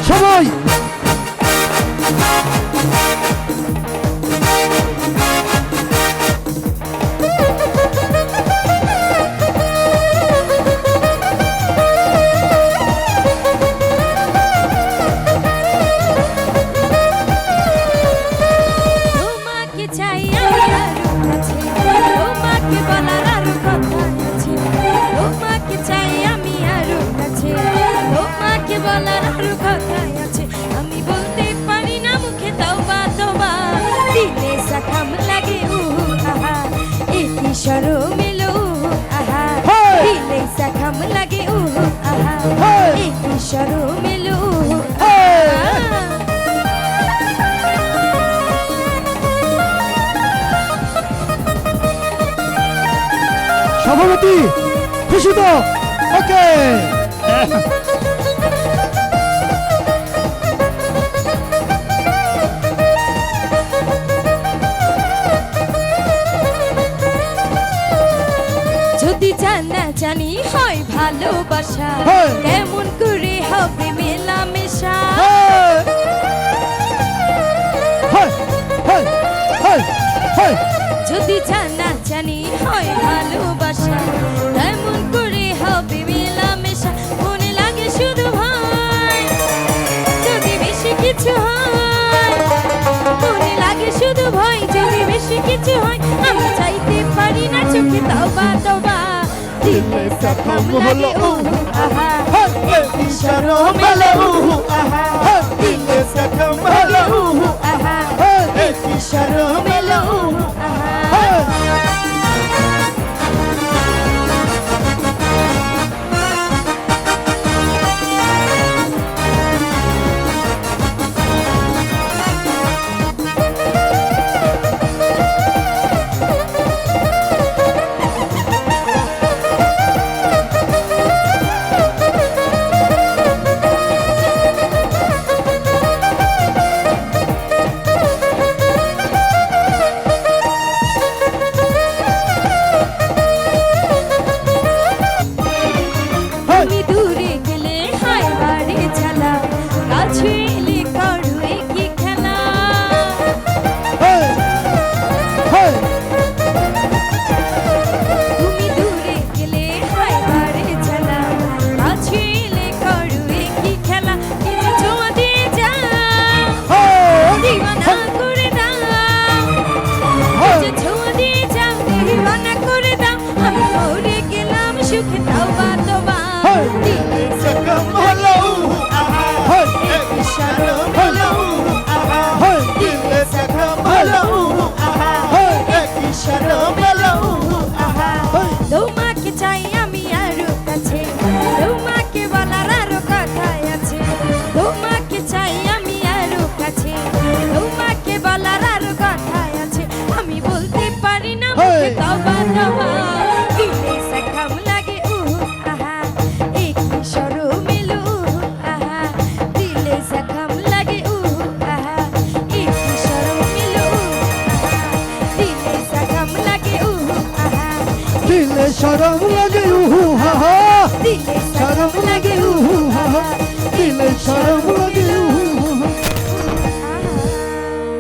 সবাই শরমিলো আহা দিলে সাখাম লাগে আহা একই শরমিলো সভাপতি খুশি তো ওকে যদি জানা জানি হয় ভালোবাসা কেমন করে হবে মেলামেশা যদি জানা জানি হয় ভালোবাসা কেমন করে হবে মেলামেশা মনে লাগে শুধু ভয় যদি বেশি কিছু হয় মনে লাগে শুধু ভয় যদি বেশি কিছু হয় আমি চাইতে পারি না চোখে তওবা তওবা দিলে সাখাম লাগে আহা একই শরমিলো আহা দিলে সাখাম লাগে আহা একই শরমিলো আহা তোমাকে চাই আমি আরো কাছে তোমাকে বলার আরো কথা আছে তোমাকে চাই আমি আরো কাছে তোমাকে বলার আরো কথা আছে আমি বলতে পারি না মুখে তওবা তওবা দিলে সাখাম লাগে আহা একই শরমিলো আহা দিলে সাখাম লাগে আহা একই শরমিলো দিলে সাখাম লাগে আহা দিলে শরম লাগে হা হা দিলে শরম লাগে হা হা দিলে শরম লাগে